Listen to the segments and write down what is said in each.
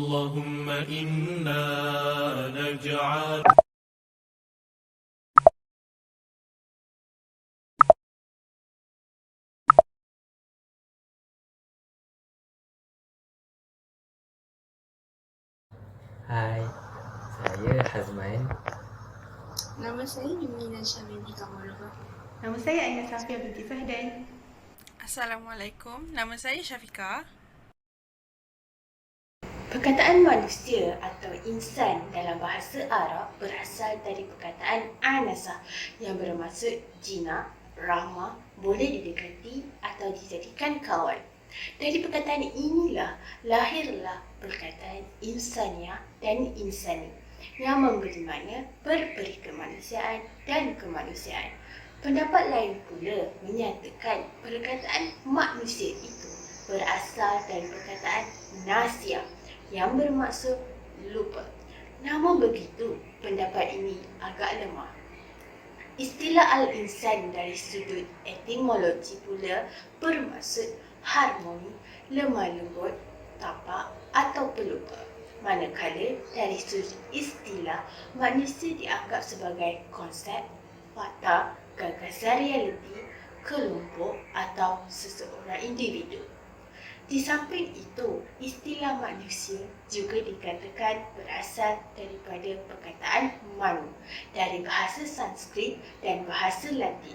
اللهم إنا نجعل Hai, saya Hazman. Nama saya Yumina Syamini Kamalova. Nama saya Aina Safia binti Fahdan. Assalamualaikum, nama saya Syafiqah. Perkataan manusia atau insan dalam bahasa Arab berasal dari perkataan anasa yang bermaksud jinak, ramah, boleh didekati atau dijadikan kawan. Dari perkataan inilah lahirlah perkataan insaniah dan insani yang memberi makna berberi kemanusiaan dan kemanusiaan. Pendapat lain pula menyatakan perkataan manusia itu berasal dari perkataan nasiah yang bermaksud lupa. Namun begitu, pendapat ini agak lemah. Istilah al-insan dari sudut etimologi pula bermaksud harmoni, lemah lembut, tapak atau pelupa. Manakala dari sudut istilah, manusia dianggap sebagai konsep, watak, gagasan realiti, kelompok atau seseorang individu. Di samping itu, istilah manusia juga dikatakan berasal daripada perkataan manu dari bahasa Sanskrit dan bahasa Latin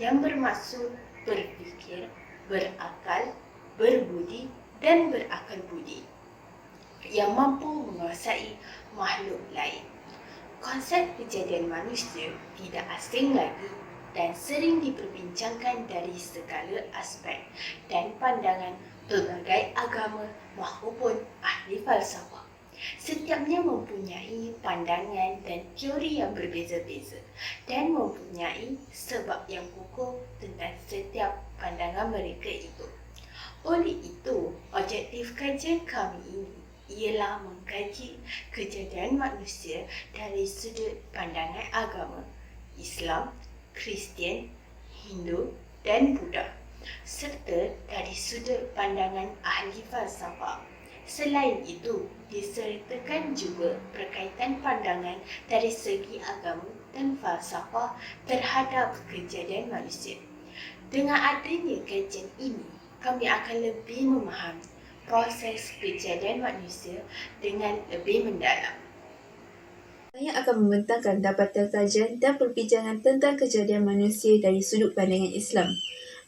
yang bermaksud berfikir, berakal, berbudi dan berakal budi yang mampu menguasai makhluk lain. Konsep kejadian manusia tidak asing lagi dan sering diperbincangkan dari segala aspek dan pandangan pelbagai agama maupun ahli falsafah. Setiapnya mempunyai pandangan dan teori yang berbeza-beza dan mempunyai sebab yang kukuh tentang setiap pandangan mereka itu. Oleh itu, objektif kajian kami ini ialah mengkaji kejadian manusia dari sudut pandangan agama Islam, Kristian, Hindu dan Buddha, serta dari sudut pandangan ahli falsafah. Selain itu, disertakan juga berkaitan pandangan dari segi agama dan falsafah terhadap kejadian manusia. Dengan adanya kajian ini, kami akan lebih memahami proses kejadian manusia dengan lebih mendalam. Saya akan membentangkan dapatan kajian dan perbincangan tentang kejadian manusia dari sudut pandangan Islam.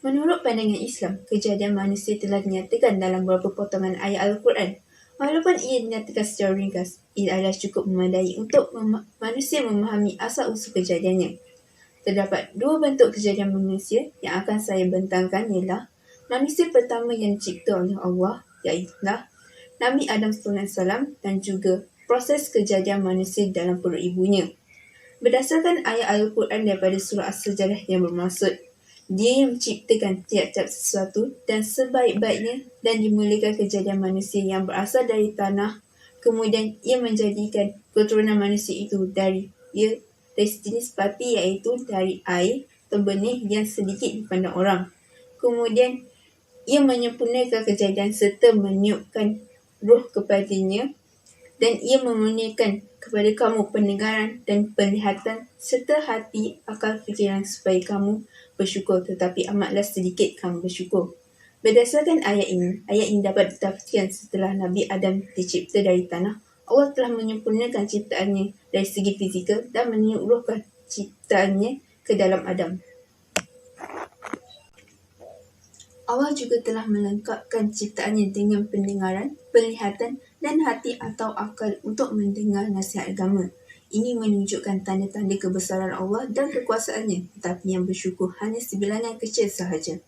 Menurut pandangan Islam, kejadian manusia telah dinyatakan dalam beberapa potongan ayat Al-Quran. Walaupun ia dinyatakan secara ringkas, ia adalah cukup memadai untuk manusia memahami asal-usul kejadiannya. Terdapat dua bentuk kejadian manusia yang akan saya bentangkan ialah manusia pertama yang dicipta oleh Allah, iaitulah Nabi Adam SAW dan juga proses kejadian manusia dalam perut ibunya. Berdasarkan ayat Al-Quran daripada surah As-Sajadah yang bermaksud, Dia yang menciptakan tiap-tiap sesuatu dan sebaik-baiknya dan dimulakan kejadian manusia yang berasal dari tanah, kemudian Ia menjadikan keturunan manusia itu dari sejenis papi iaitu dari air atau benih yang sedikit dipandang orang. Kemudian Ia menyempurnakan kejadian serta meniupkan roh kepadanya dan Ia memurniakan kepada kamu pendengaran dan penglihatan serta hati, akal, fikiran supaya kamu bersyukur, tetapi amatlah sedikit kamu bersyukur. Berdasarkan ayat ini dapat ditafsirkan setelah Nabi Adam dicipta dari tanah, Allah telah menyempurnakan ciptaannya dari segi fizikal dan meniupkan ciptaannya ke dalam Adam. Allah juga telah melengkapkan ciptaannya dengan pendengaran, penglihatan dan hati atau akal untuk mendengar nasihat agama. Ini menunjukkan tanda-tanda kebesaran Allah dan kekuasaannya, tetapi yang bersyukur hanya sebilangan kecil sahaja.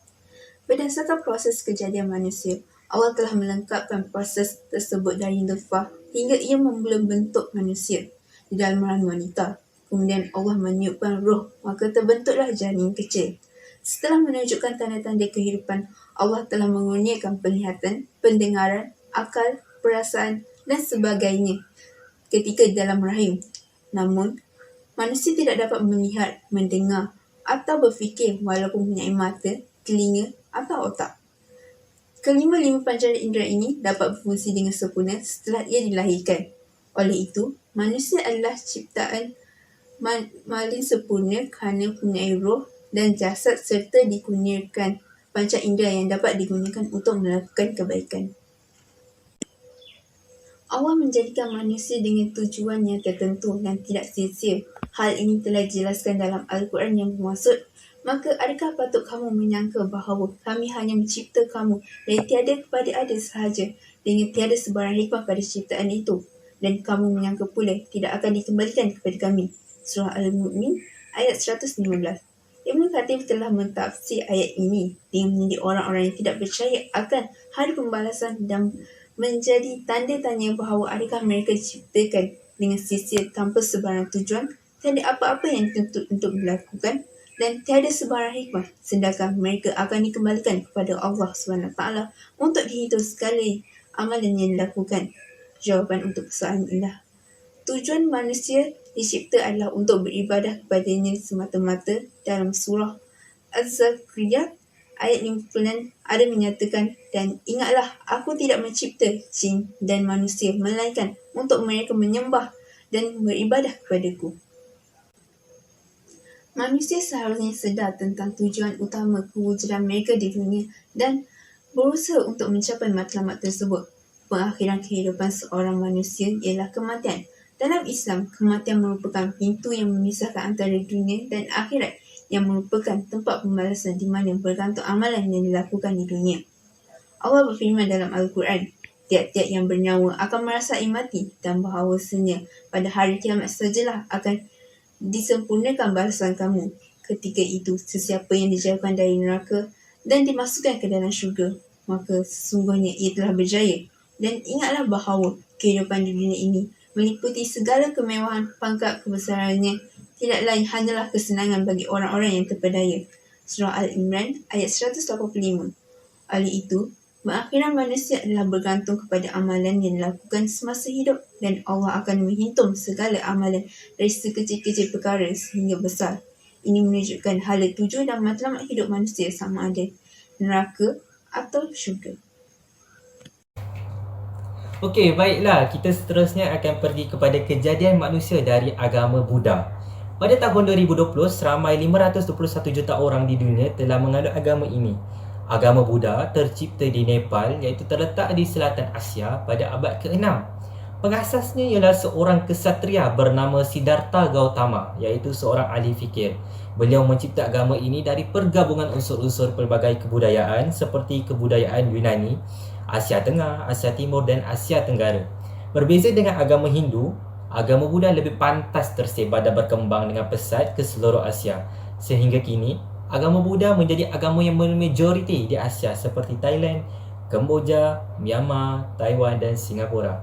Berdasarkan proses kejadian manusia, Allah telah melengkapkan proses tersebut dari nutfah hingga ia membelum bentuk manusia di dalam rahim wanita. Kemudian Allah meniupkan roh, maka terbentuklah janin kecil. Setelah menunjukkan tanda-tanda kehidupan, Allah telah mengurniakan penglihatan, pendengaran, akal, perasaan dan sebagainya ketika dalam rahim. Namun, manusia tidak dapat melihat, mendengar atau berfikir walaupun mempunyai mata, telinga atau otak. Kelima-lima pancara indera ini dapat berfungsi dengan sempurna setelah ia dilahirkan. Oleh itu, manusia adalah ciptaan paling sempurna kerana mempunyai roh dan jasad serta dikurniakan panca indera yang dapat digunakan untuk melakukan kebaikan. Allah menjadikan manusia dengan tujuan yang tertentu dan tidak sia-sia. Hal ini telah dijelaskan dalam Al-Quran yang bermaksud, maka adakah patut kamu menyangka bahawa kami hanya mencipta kamu dari tiada kepada ada sahaja dengan tiada sebarang hikmah pada ciptaan itu, dan kamu menyangka pula tidak akan dikembalikan kepada kami. Surah Al-Mu'min ayat 115. Ibn Kathir telah mentafsir ayat ini dengan menjadi orang-orang yang tidak percaya akan hari pembalasan dan menjadi tanda tanya bahawa adakah mereka diciptakan dengan sia-sia tanpa sebarang tujuan, tiada apa-apa yang dituntut untuk dilakukan dan tiada sebarang hikmah, sedangkan mereka akan dikembalikan kepada Allah SWT untuk dihitung segala amalan yang dilakukan. Jawapan untuk persoalan ialah, tujuan manusia dicipta adalah untuk beribadah kepadanya semata-mata. Dalam surah Az-Zakriyah ayat 56 ada menyatakan, dan ingatlah aku tidak mencipta jin dan manusia melainkan untuk mereka menyembah dan beribadah kepadaku. Manusia seharusnya sedar tentang tujuan utama kewujudan mereka di dunia dan berusaha untuk mencapai matlamat tersebut. Pengakhiran kehidupan seorang manusia ialah kematian. Dalam Islam, kematian merupakan pintu yang memisahkan antara dunia dan akhirat, yang merupakan tempat pembalasan di mana bergantung amalan yang dilakukan di dunia. Allah berfirman dalam Al-Quran, tiap-tiap yang bernyawa akan merasai mati dan bahawasanya pada hari kiamat sajalah akan disempurnakan balasan kamu. Ketika itu, sesiapa yang dijauhkan dari neraka dan dimasukkan ke dalam syurga, maka sesungguhnya ia telah berjaya. Dan ingatlah bahawa kehidupan di dunia ini meliputi segala kemewahan pangkat kebesarannya, tidak lain hanyalah kesenangan bagi orang-orang yang terpedaya. Surah Al-Imran ayat 185. Oleh itu, pengakhiran manusia adalah bergantung kepada amalan yang dilakukan semasa hidup, dan Allah akan menghitung segala amalan dari sekecil-kecil perkara sehingga besar. Ini menunjukkan hala tuju dan matlamat hidup manusia sama ada neraka atau syurga. Okey, baiklah. Kita seterusnya akan pergi kepada kejadian manusia dari agama Buddha. Pada tahun 2020, seramai 521 juta orang di dunia telah menganut agama ini. Agama Buddha tercipta di Nepal, iaitu terletak di selatan Asia pada abad ke-6. Pengasasnya ialah seorang kesatria bernama Siddhartha Gautama, iaitu seorang ahli fikir. Beliau mencipta agama ini dari pergabungan unsur-unsur pelbagai kebudayaan seperti kebudayaan Yunani, Asia Tengah, Asia Timur dan Asia Tenggara. Berbeza dengan agama Hindu, agama Buddha lebih pantas tersebar dan berkembang dengan pesat ke seluruh Asia. Sehingga kini, agama Buddha menjadi agama yang majoriti di Asia seperti Thailand, Kemboja, Myanmar, Taiwan dan Singapura.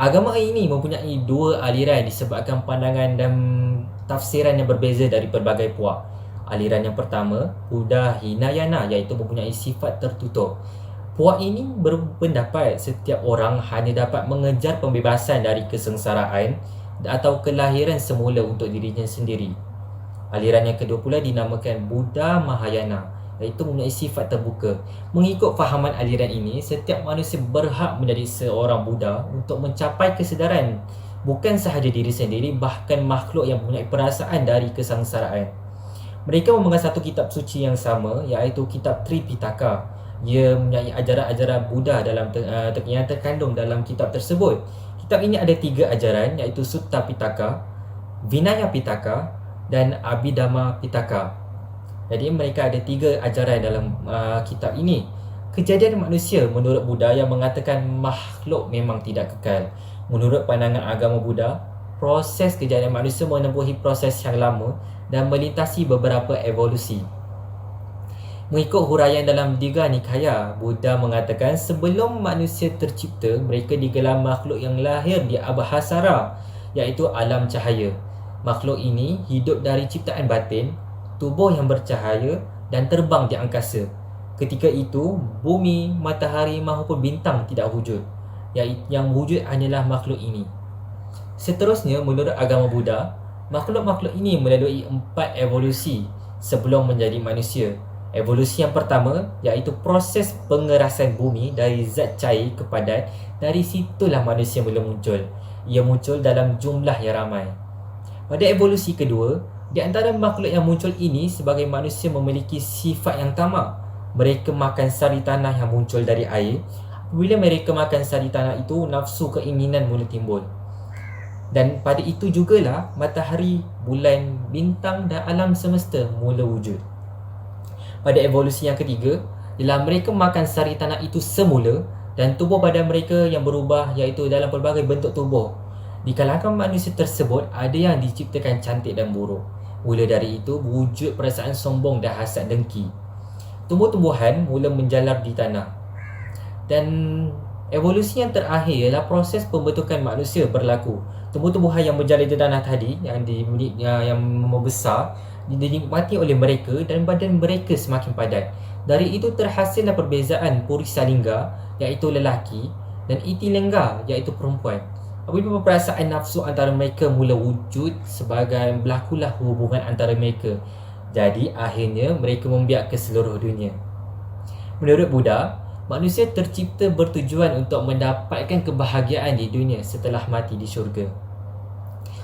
Agama ini mempunyai dua aliran disebabkan pandangan dan tafsiran yang berbeza dari pelbagai puak. Aliran yang pertama, Buddha Hinayana, iaitu mempunyai sifat tertutup. Puak ini berpendapat setiap orang hanya dapat mengejar pembebasan dari kesengsaraan atau kelahiran semula untuk dirinya sendiri. Aliran yang kedua pula dinamakan Buddha Mahayana, iaitu mempunyai sifat terbuka. Mengikut fahaman aliran ini, setiap manusia berhak menjadi seorang Buddha untuk mencapai kesedaran bukan sahaja diri sendiri, bahkan makhluk yang mempunyai perasaan dari kesengsaraan. Mereka memegang satu kitab suci yang sama, iaitu kitab Tripitaka. Ia mempunyai ajaran-ajaran Buddha yang terkandung dalam kitab tersebut. Kitab ini ada 3 ajaran, iaitu Sutta Pitaka, Vinaya Pitaka dan Abhidhamma Pitaka. Jadi mereka ada 3 ajaran dalam kitab ini. Kejadian manusia menurut Buddha yang mengatakan makhluk memang tidak kekal. Menurut pandangan agama Buddha, proses kejadian manusia menempuhi proses yang lama dan melintasi beberapa evolusi. Mengikut huraian dalam Digha Nikaya, Buddha mengatakan sebelum manusia tercipta, mereka digelar makhluk yang lahir di Abhasara, iaitu alam cahaya. Makhluk ini hidup dari ciptaan batin, tubuh yang bercahaya dan terbang di angkasa. Ketika itu, bumi, matahari maupun bintang tidak wujud. Yang wujud hanyalah makhluk ini. Seterusnya, menurut agama Buddha, makhluk-makhluk ini melalui 4 evolusi sebelum menjadi manusia. Evolusi yang pertama iaitu proses pengerasan bumi dari zat cair ke padat. Dari situlah manusia mula muncul. Ia muncul dalam jumlah yang ramai. Pada evolusi kedua, di antara makhluk yang muncul ini sebagai manusia memiliki sifat yang tamak. Mereka makan sari tanah yang muncul dari air. Apabila mereka makan sari tanah itu, nafsu keinginan mula timbul. Dan pada itu jugalah matahari, bulan, bintang dan alam semesta mula wujud. Pada evolusi yang ketiga, bila mereka makan sari tanah itu semula dan tubuh badan mereka yang berubah iaitu dalam pelbagai bentuk tubuh. Di kalangan manusia tersebut ada yang diciptakan cantik dan buruk. Mula dari itu wujud perasaan sombong dan hasad dengki. Tumbuh-tumbuhan mula menjalar di tanah. Dan evolusi yang terakhir ialah proses pembentukan manusia berlaku. Tumbuh-tumbuhan yang berjalan di tanah tadi yang membesar dinikmati oleh mereka dan badan mereka semakin padat. Dari itu terhasillah perbezaan Purisalingga iaitu lelaki dan Itilengga iaitu perempuan. Apabila perasaan nafsu antara mereka mula wujud, sebagai berlakulah hubungan antara mereka. Jadi akhirnya mereka membiak ke seluruh dunia. Menurut Buddha, manusia tercipta bertujuan untuk mendapatkan kebahagiaan di dunia setelah mati di syurga.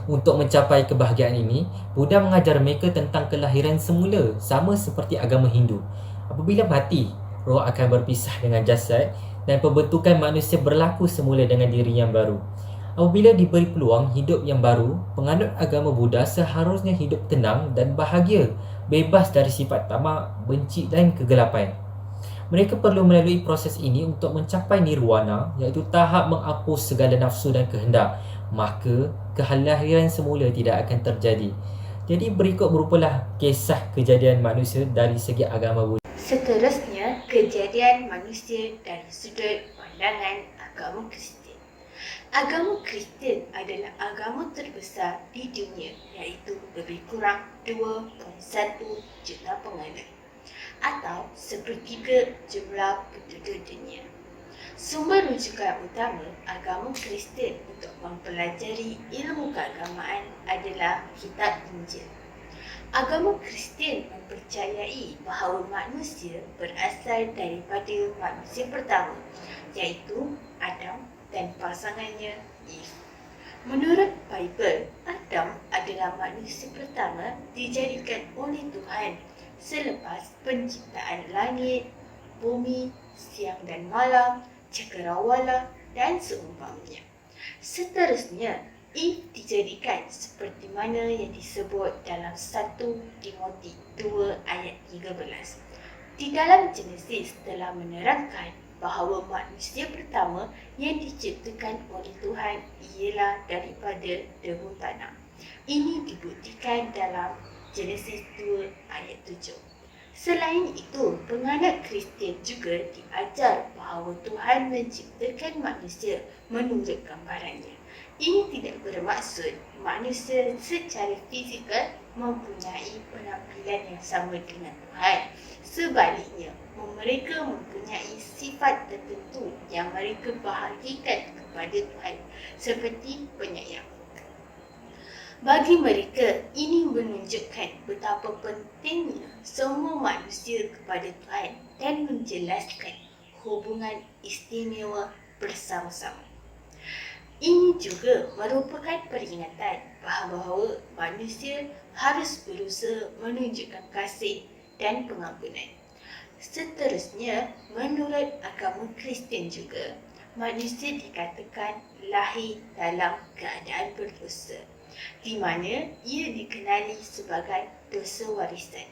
Untuk mencapai kebahagiaan ini, Buddha mengajar mereka tentang kelahiran semula, sama seperti agama Hindu. Apabila mati, roh akan berpisah dengan jasad dan pembentukan manusia berlaku semula dengan diri yang baru. Apabila diberi peluang hidup yang baru, penganut agama Buddha seharusnya hidup tenang dan bahagia, bebas dari sifat tamak, benci dan kegelapan. Mereka perlu melalui proses ini untuk mencapai nirwana, iaitu tahap menghapus segala nafsu dan kehendak. Maka kelahiran semula tidak akan terjadi. Jadi berikut merupalah kisah kejadian manusia dari segi agama Buddha. Seterusnya, kejadian manusia dari sudut pandangan agama Kristian. Agama Kristian adalah agama terbesar di dunia, iaitu lebih kurang 2.1 juta penganut atau sepertiga jumlah penduduk dunia. Sumber rujukan utama agama Kristian untuk mempelajari ilmu keagamaan adalah Kitab Injil. Agama Kristian mempercayai bahawa manusia berasal daripada manusia pertama, iaitu Adam dan pasangannya Eve. Menurut Bible, Adam adalah manusia pertama dijadikan oleh Tuhan selepas penciptaan langit, bumi, siang dan malam, cakrawala dan seumpamanya. Seterusnya, Eve dijadikan seperti mana yang disebut dalam 1 Timothy 2 ayat 13. Di dalam Genesis telah menerangkan bahawa manusia pertama yang diciptakan oleh Tuhan ialah daripada debu tanah. Ini dibuktikan dalam Genesis 2 ayat 7. Selain itu, penganut Kristian juga diajar bahawa Tuhan menciptakan manusia menurut gambarannya. Ini tidak bermaksud manusia secara fizikal mempunyai penampilan yang sama dengan Tuhan. Sebaliknya, mereka mempunyai sifat tertentu yang mereka bahagikan kepada Tuhan, seperti penyayang. Bagi mereka, ini menunjukkan betapa pentingnya semua manusia kepada Tuhan dan menjelaskan hubungan istimewa bersama-sama. Ini juga merupakan peringatan bahawa manusia harus berusaha menunjukkan kasih dan pengampunan. Seterusnya, menurut agama Kristian juga, manusia dikatakan lahir dalam keadaan berdosa, di mana ia dikenali sebagai dosa warisan.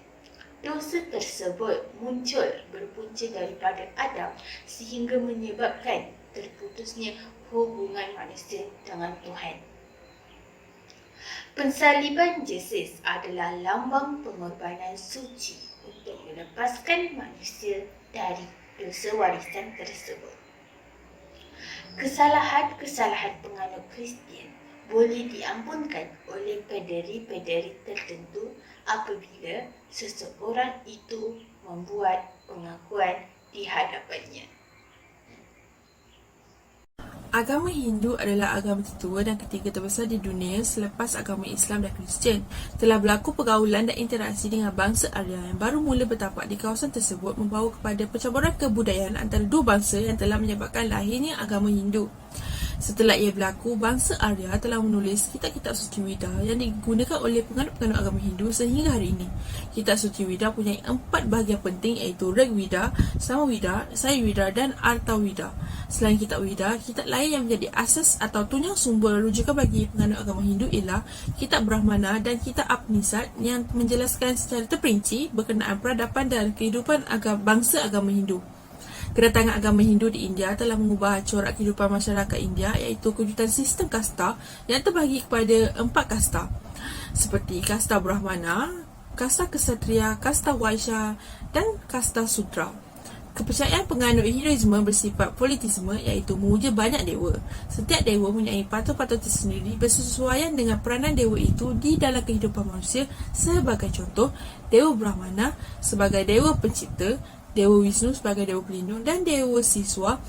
Dosa tersebut muncul berpunca daripada Adam sehingga menyebabkan terputusnya hubungan manusia dengan Tuhan. Pensaliban Yesus adalah lambang pengorbanan suci untuk melepaskan manusia dari dosa warisan tersebut. Kesalahan-kesalahan penganut Kristian boleh diampunkan oleh pederi-pederi tertentu apabila seseorang itu membuat pengakuan di hadapannya. Agama Hindu adalah agama tertua dan ketiga terbesar di dunia selepas agama Islam dan Kristian. Telah berlaku pergaulan dan interaksi dengan bangsa Arya yang baru mula bertapak di kawasan tersebut membawa kepada percaburan kebudayaan antara dua bangsa yang telah menyebabkan lahirnya agama Hindu. Setelah ia berlaku, bangsa Arya telah menulis kitab-kitab suci Weda yang digunakan oleh penganut-penganut agama Hindu sehingga hari ini. Kitab suci Weda punya 4 bahagian penting iaitu Rig Veda, Sama Veda, Sai Veda dan Artha Veda. Selain kitab Weda, kitab lain yang menjadi asas atau tunjang sumber rujukan bagi penganut agama Hindu ialah kitab Brahmana dan kitab Upanishad yang menjelaskan secara terperinci berkenaan peradaban dan kehidupan bangsa agama Hindu. Kedatangan agama Hindu di India telah mengubah corak kehidupan masyarakat India iaitu kewujudan sistem kasta yang terbahagi kepada 4 kasta seperti kasta Brahmana, kasta Ksatria, kasta Vaishya dan kasta Sudra. Kepercayaan penganut Hinduisme bersifat politisme iaitu memuja banyak dewa. Setiap dewa mempunyai patung-patung tersendiri bersesuaian dengan peranan dewa itu di dalam kehidupan manusia. Sebagai contoh, Dewa Brahmana sebagai dewa pencipta, Dewa Wisnu sebagai dewa pelindung dan Dewa Siswa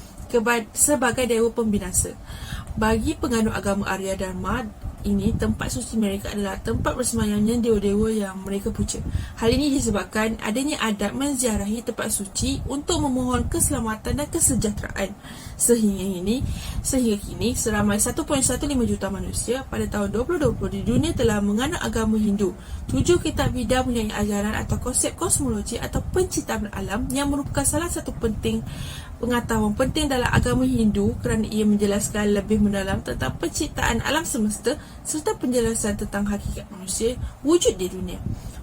sebagai dewa pembinasa. Bagi penganut agama Arya Dharma ini, tempat suci mereka adalah tempat bersemayamnya dewa-dewa yang mereka puja. Hal ini disebabkan adanya adat menziarahi tempat suci untuk memohon keselamatan dan kesejahteraan. Sehingga kini seramai 1.15 juta manusia pada tahun 2020 di dunia telah menganut agama Hindu. 7 kitab Veda mempunyai ajaran atau konsep kosmologi atau penciptaan alam yang merupakan salah satu pengetahuan penting dalam agama Hindu kerana ia menjelaskan lebih mendalam tentang penciptaan alam semesta serta penjelasan tentang hakikat manusia wujud di dunia.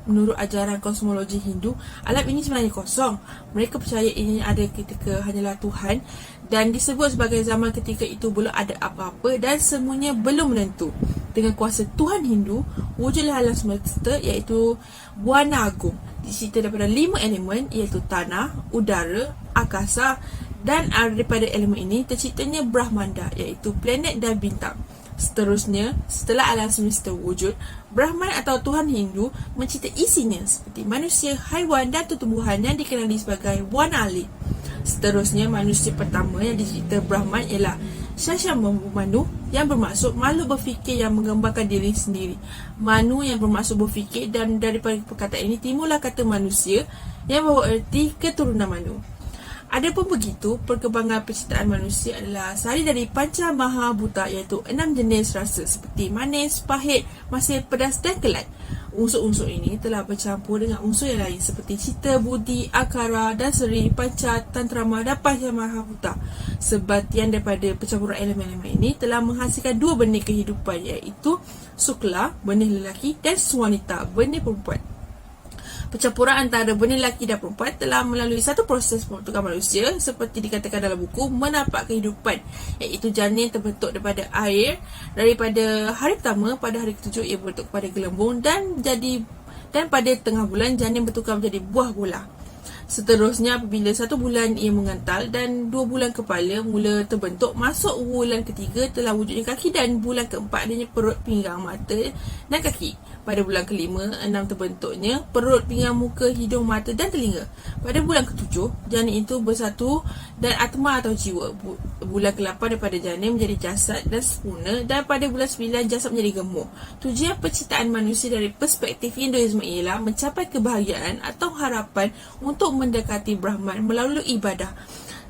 Menurut ajaran kosmologi Hindu, alam ini sebenarnya kosong. Mereka percaya ini ada ketika hanyalah Tuhan dan disebut sebagai zaman ketika itu belum ada apa-apa dan semuanya belum menentu. Dengan kuasa Tuhan Hindu, wujudlah alam semesta iaitu Buana Agung. Disita daripada 5 elemen iaitu tanah, udara, akasa dan daripada elemen ini terciptanya Brahmanda iaitu planet dan bintang. Seterusnya, setelah alam semesta wujud, Brahman atau Tuhan Hindu mencipta isinya seperti manusia, haiwan dan tumbuhan yang dikenali sebagai Wanali. Seterusnya, manusia pertama yang dicipta Brahman ialah Shashamanu yang bermaksud makhluk berfikir yang menggambarkan diri sendiri. Manu yang bermaksud berfikir dan daripada perkataan ini timbullah kata manusia yang berarti erti keturunan Manu. Adapun begitu, perkembangan penciptaan manusia adalah sari dari panca maha bhuta iaitu 6 jenis rasa seperti manis, pahit, masin, pedas dan kelat. Unsur-unsur ini telah bercampur dengan unsur yang lain seperti cita, budi, akara dan seri, panca, tantrama dan panca maha bhuta. Sebatian daripada pencampuran elemen-elemen ini telah menghasilkan 2 benih kehidupan iaitu Sukla, benih lelaki dan Swanita, benih perempuan. Pencampuran antara benih lelaki dan perempuan telah melalui satu proses pembentukan manusia seperti dikatakan dalam buku Menapak Kehidupan iaitu janin terbentuk daripada air. Daripada hari pertama pada hari ke-7 ia berbentuk kepada gelembung dan pada tengah bulan janin bertukar menjadi buah bola. Seterusnya apabila 1 bulan ia mengental dan 2 bulan kepala mula terbentuk, masuk bulan ketiga telah wujudnya kaki dan bulan keempat adanya perut, pinggang, mata dan kaki. Pada bulan kelima, 6 terbentuknya perut, pinggang, muka, hidung, mata dan telinga. Pada bulan ke-7, janin itu bersatu dan atma atau jiwa. Bulan ke-8 daripada janin menjadi jasad dan sempurna dan pada bulan 9 jasad menjadi gemuk. Tujuan penciptaan manusia dari perspektif Hinduisme ialah mencapai kebahagiaan atau harapan untuk mendekati Brahman melalui ibadah.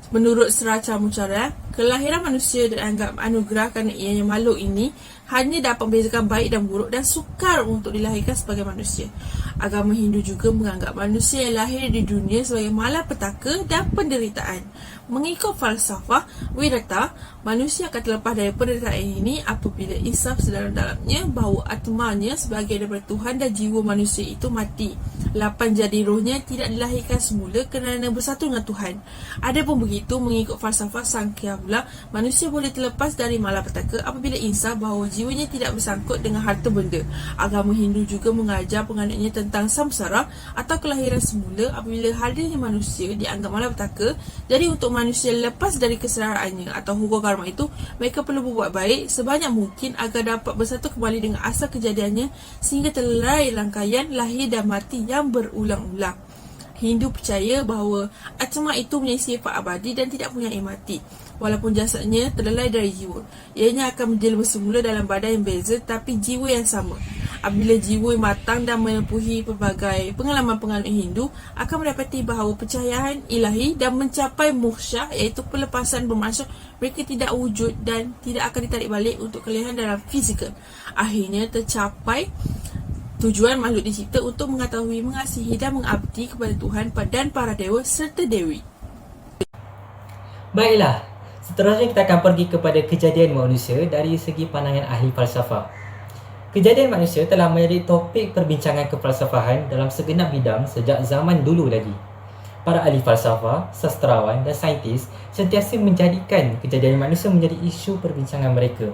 Menurut Sraca Mucara, kelahiran manusia dianggap anugerah kerana ianya makhluk ini hanya dapat membezakan baik dan buruk dan sukar untuk dilahirkan sebagai manusia. Agama Hindu juga menganggap manusia yang lahir di dunia sebagai malapetaka dan penderitaan. Mengikut falsafah Vedanta, manusia akan terlepas dari penderitaan ini apabila insaf sedalam-dalamnya bahawa atmanya sebagai daripada Tuhan dan jiwa manusia itu mati. 8 jadi rohnya tidak dilahirkan semula kerana bersatu dengan Tuhan. Adapun begitu, mengikut falsafah Sankhya pula, manusia boleh terlepas dari malapetaka apabila insaf bahawa jiwanya tidak bersangkut dengan harta benda. Agama Hindu juga mengajar penganutnya tentang samsara atau kelahiran semula apabila hadirnya manusia dianggap malapetaka. Jadi untuk manusia lepas dari keselaraannya atau hukum karma itu, mereka perlu berbuat baik sebanyak mungkin agar dapat bersatu kembali dengan asal kejadiannya sehingga terlerai rangkaian lahir dan mati yang berulang-ulang. Hindu percaya bahawa atma itu mempunyai sifat abadi dan tidak punya mati. Walaupun jasadnya terlelai dari jiwa, ianya akan menjelma semula dalam badan yang beza tapi jiwa yang sama. Apabila jiwa matang dan menempuhi pelbagai pengalaman-pengalaman Hindu, akan mendapati bahawa pencahayaan ilahi dan mencapai moksha, iaitu pelepasan bermaksud mereka tidak wujud dan tidak akan ditarik balik untuk kelihan dalam fizikal. Akhirnya tercapai tujuan makhluk dicipta untuk mengetahui, mengasihi dan mengabdi kepada Tuhan dan para dewa serta dewi. Baiklah, seterusnya kita akan pergi kepada kejadian manusia dari segi pandangan ahli falsafah. Kejadian manusia telah menjadi topik perbincangan kefalsafahan dalam segenap bidang sejak zaman dulu lagi. Para ahli falsafah, sastrawan dan saintis sentiasa menjadikan kejadian manusia menjadi isu perbincangan mereka.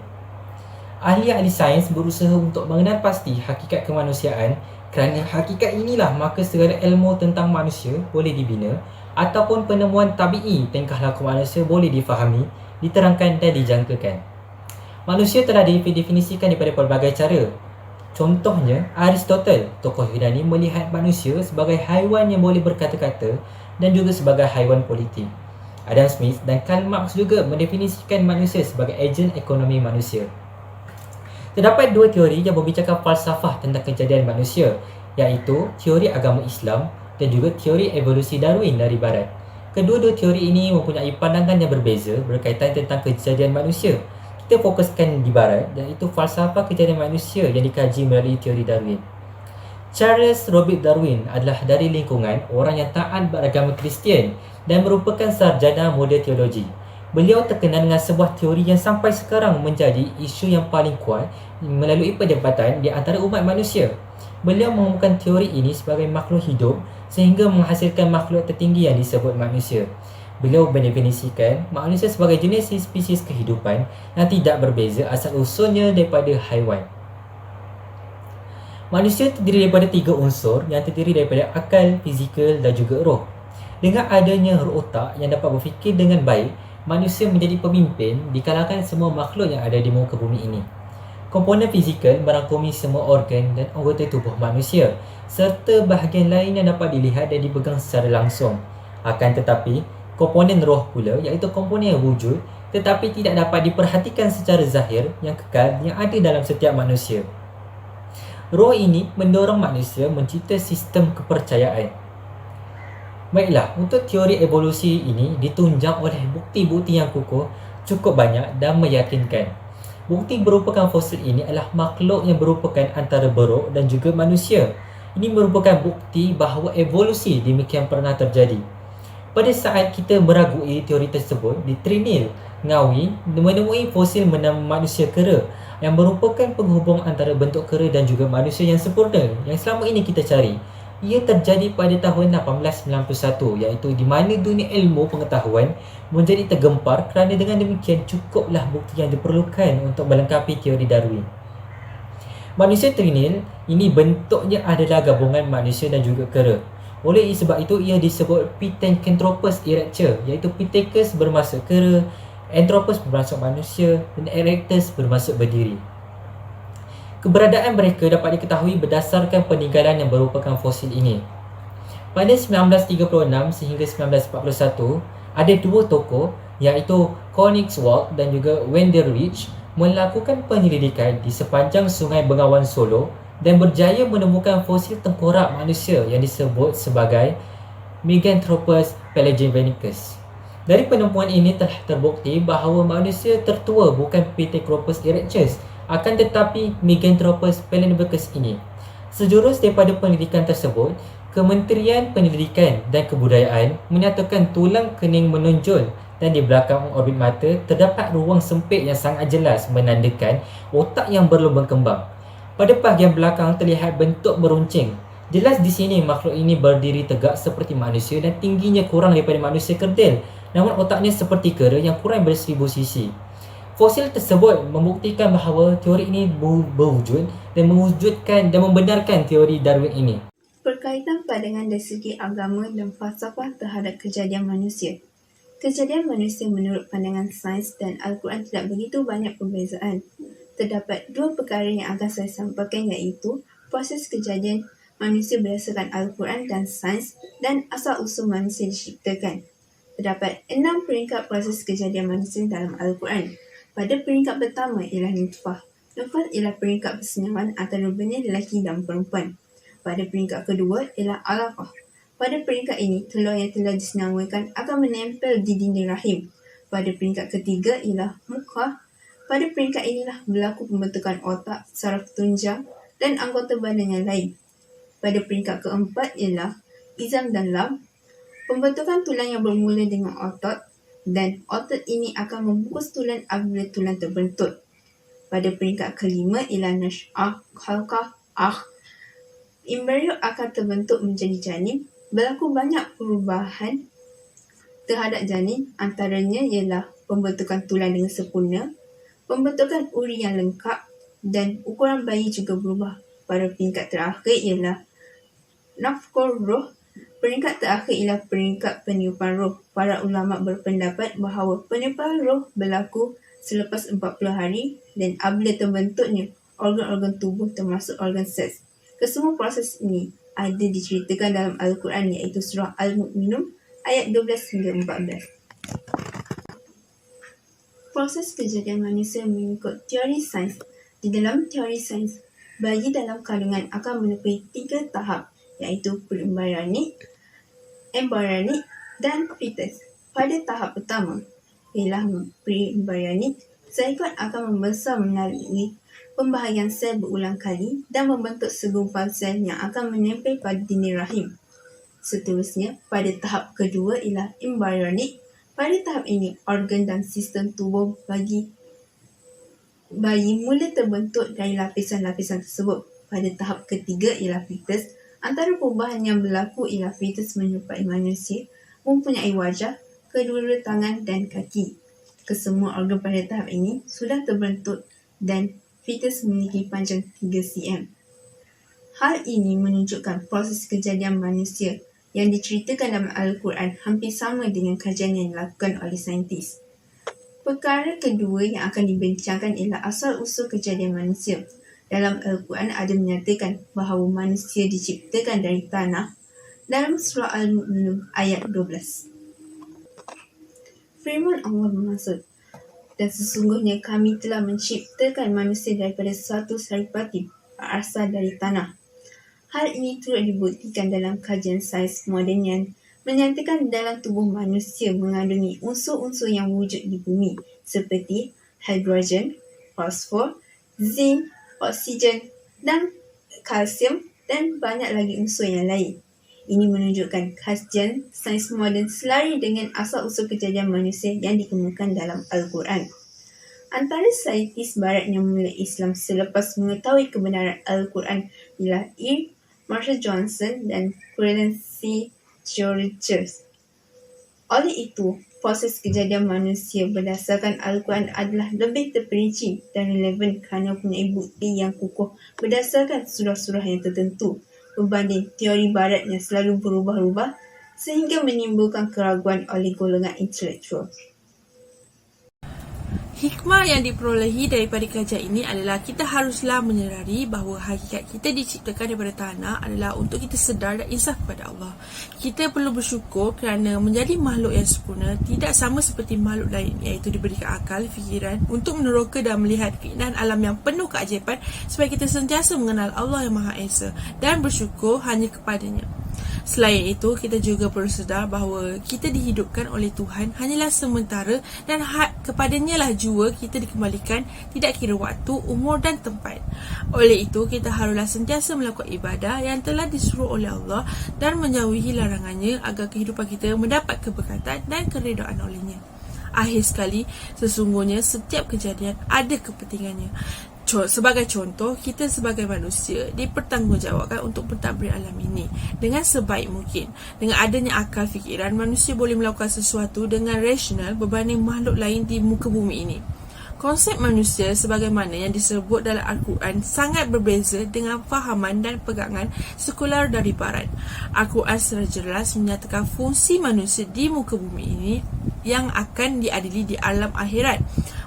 Ahli-ahli sains berusaha untuk mengenal pasti hakikat kemanusiaan, kerana hakikat inilah maka segala ilmu tentang manusia boleh dibina ataupun penemuan tabi'i tingkah laku manusia boleh difahami, diterangkan dan dijangkakan. Manusia telah didefinisikan daripada pelbagai cara. Contohnya, Aristotle, tokoh Yunani, melihat manusia sebagai haiwan yang boleh berkata-kata dan juga sebagai haiwan politik. Adam Smith dan Karl Marx juga mendefinisikan manusia sebagai ejen ekonomi manusia. Terdapat dua teori yang membicarakan falsafah tentang kejadian manusia, iaitu teori agama Islam dan juga teori evolusi Darwin dari Barat. Kedua-dua teori ini mempunyai pandangan yang berbeza berkaitan tentang kejadian manusia. Kita fokuskan di Barat, iaitu falsafah kejadian manusia yang dikaji melalui teori Darwin. Charles Robert Darwin adalah dari lingkungan orang yang taat beragama Kristian dan merupakan sarjana moden teologi. Beliau terkenal dengan sebuah teori yang sampai sekarang menjadi isu yang paling kuat melalui perdebatan di antara umat manusia. Beliau mengemukakan teori ini sebagai makhluk hidup sehingga menghasilkan makhluk tertinggi yang disebut manusia. Beliau mendefinisikan manusia sebagai jenis spesies kehidupan yang tidak berbeza asal usulnya daripada haiwan. Manusia terdiri daripada tiga unsur yang terdiri daripada akal, fizikal dan juga roh. Dengan adanya roh otak yang dapat berfikir dengan baik, manusia menjadi pemimpin di kalangan semua makhluk yang ada di muka bumi ini. Komponen fizikal merangkumi semua organ dan anggota tubuh manusia serta bahagian lain yang dapat dilihat dan dipegang secara langsung. Akan tetapi, komponen roh pula, iaitu komponen wujud tetapi tidak dapat diperhatikan secara zahir yang kekal yang ada dalam setiap manusia. Roh ini mendorong manusia mencipta sistem kepercayaan. Baiklah, untuk teori evolusi ini ditunjang oleh bukti-bukti yang kukuh, cukup banyak dan meyakinkan. Bukti berupakan fosil ini adalah makhluk yang berupakan antara beruk dan juga manusia. Ini merupakan bukti bahawa evolusi demikian pernah terjadi. Pada saat kita meragui teori tersebut, di Trinil, Ngawi menemui fosil manusia kera yang merupakan penghubung antara bentuk kera dan juga manusia yang sempurna yang selama ini kita cari. Ia terjadi pada tahun 1891, iaitu di mana dunia ilmu pengetahuan menjadi tergempar kerana dengan demikian cukuplah bukti yang diperlukan untuk melengkapi teori Darwin. Manusia Trinil ini bentuknya adalah gabungan manusia dan juga kera. Oleh sebab itu ia disebut Pithecanthropus erectus, iaitu Pithecanthropus bermaksud kera, Anthropus bermaksud manusia dan Erectus bermaksud berdiri. Keberadaan mereka dapat diketahui berdasarkan peninggalan yang merupakan fosil ini. Pada 1936 sehingga 1941, ada dua tokoh iaitu Königswald dan juga Wenderich melakukan penyelidikan di sepanjang Sungai Bengawan Solo dan berjaya menemukan fosil tengkorak manusia yang disebut sebagai Meganthropus pelagianicus. Dari penemuan ini telah terbukti bahawa manusia tertua bukan Pithecanthropus erectus, akan tetapi Meganthropus pelagianicus ini. Sejurus daripada penyelidikan tersebut, Kementerian Pendidikan dan Kebudayaan menyatakan tulang kening menonjol dan di belakang orbit mata terdapat ruang sempit yang sangat jelas menandakan otak yang berlubang kembang. Pada bahagian belakang terlihat bentuk meruncing. Jelas di sini makhluk ini berdiri tegak seperti manusia dan tingginya kurang daripada manusia kerdil, namun otaknya seperti kera yang kurang dari 1000 cc. Fosil tersebut membuktikan bahawa teori ini berwujud dan mewujudkan dan membenarkan teori Darwin ini. Berkaitan pandangan dari segi agama dan falsafah terhadap kejadian manusia. Kejadian manusia menurut pandangan sains dan Al-Quran tidak begitu banyak perbezaan. Terdapat dua perkara yang akan saya sampaikan iaitu proses kejadian manusia berdasarkan Al-Quran dan sains dan asal-usul manusia diciptakan. Terdapat 6 peringkat proses kejadian manusia dalam Al-Quran. Pada peringkat pertama ialah nutfah. Nutfah ialah peringkat persenyaman antara benih lelaki dan perempuan. Pada peringkat kedua ialah alaqah. Pada peringkat ini, telur yang telah disenaraikan akan menempel di dinding rahim. Pada peringkat ketiga ialah mudghah. Pada peringkat inilah berlaku pembentukan otak, saraf tunjang dan anggota badan yang lain. Pada peringkat keempat ialah izam dan lam. Pembentukan tulang yang bermula dengan otot dan otot ini akan membungkus tulang apabila tulang terbentuk. Pada peringkat kelima ialah nash'ah, khalqah, embrio akan terbentuk menjadi janin. Berlaku banyak perubahan terhadap janin, antaranya ialah pembentukan tulang dengan sempurna, pembentukan uri yang lengkap dan ukuran bayi juga berubah. Pada peringkat terakhir ialah nafkhur ruh. Peringkat terakhir ialah peringkat peniupan roh. Para ulama berpendapat bahawa peniupan roh berlaku selepas 40 hari dan apabila terbentuknya organ-organ tubuh termasuk organ seks. Kesemua proses ini ada diceritakan dalam Al-Quran iaitu surah Al-Mu'minun ayat 12 hingga 14. Proses kejadian manusia mengikut teori sains. Di dalam teori sains, bayi dalam kandungan akan menempuhi 3 tahap iaitu pre-embryonik, embryonik dan fetus. Pada tahap pertama ialah pre-embryonik, zaigot akan membesar melalui pembahagian sel berulang kali dan membentuk segumpal sel yang akan menempel pada dinding rahim. Seterusnya, pada tahap kedua ialah embryonik. Pada tahap ini, organ dan sistem tubuh bagi bayi mula terbentuk dari lapisan-lapisan tersebut. Pada tahap ketiga ialah fetus. Antara perubahan yang berlaku ialah fetus menyerupai manusia, mempunyai wajah, kedua-dua tangan dan kaki. Kesemua organ pada tahap ini sudah terbentuk dan fetus memiliki panjang 3 cm. Hal ini menunjukkan proses kejadian manusia yang diceritakan dalam Al-Quran hampir sama dengan kajian yang dilakukan oleh saintis. Perkara kedua yang akan dibincangkan ialah asal-usul kejadian manusia. Dalam Al-Quran ada menyatakan bahawa manusia diciptakan dari tanah dalam surah Al-Mu'minun ayat 12. Firman Allah bermaksud, dan sesungguhnya kami telah menciptakan manusia daripada satu saripati berasal dari tanah. Hal ini turut dibuktikan dalam kajian sains moden yang menyatakan dalam tubuh manusia mengandungi unsur-unsur yang wujud di bumi seperti hidrogen, fosfor, zinc, oksigen dan kalsium dan banyak lagi unsur yang lain. Ini menunjukkan kajian sains moden selari dengan asal-usul kejadian manusia yang dikemukakan dalam Al-Quran. Antara saintis barat yang memulai Islam selepas mengetahui kebenaran Al-Quran ialah E. Marshall Johnson dan Quincy Georges. Oleh itu, proses kejadian manusia berdasarkan Al-Quran adalah lebih terperinci dan relevan kerana mempunyai bukti yang kukuh berdasarkan surah-surah yang tertentu berbanding teori barat yang selalu berubah-ubah sehingga menimbulkan keraguan oleh golongan intelektual. Hikmah yang diperolehi daripada kajian ini adalah kita haruslah menyedari bahawa hakikat kita diciptakan daripada tanah adalah untuk kita sedar dan insaf kepada Allah. Kita perlu bersyukur kerana menjadi makhluk yang sempurna tidak sama seperti makhluk lain, iaitu diberikan akal, fikiran untuk meneroka dan melihat keindahan alam yang penuh keajaiban supaya kita sentiasa mengenal Allah yang Maha Esa dan bersyukur hanya kepadanya. Selain itu, kita juga perlu sedar bahawa kita dihidupkan oleh Tuhan hanyalah sementara dan kepadanya lah jua kita dikembalikan, tidak kira waktu, umur dan tempat. Oleh itu, kita haruslah sentiasa melakukan ibadah yang telah disuruh oleh Allah dan menjauhi larangannya agar kehidupan kita mendapat keberkatan dan keredaan olehnya. Akhir sekali, sesungguhnya setiap kejadian ada kepentingannya. Sebagai contoh, kita sebagai manusia dipertanggungjawabkan untuk pentadbiran alam ini dengan sebaik mungkin. Dengan adanya akal fikiran, manusia boleh melakukan sesuatu dengan rasional berbanding makhluk lain di muka bumi ini. Konsep manusia sebagaimana yang disebut dalam Al-Quran sangat berbeza dengan fahaman dan pegangan sekular dari barat. Al-Quran secara jelas menyatakan fungsi manusia di muka bumi ini yang akan diadili di alam akhirat.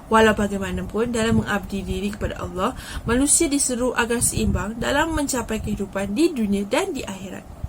Walau bagaimanapun, dalam mengabdi diri kepada Allah, manusia diseru agar seimbang dalam mencapai kehidupan di dunia dan di akhirat.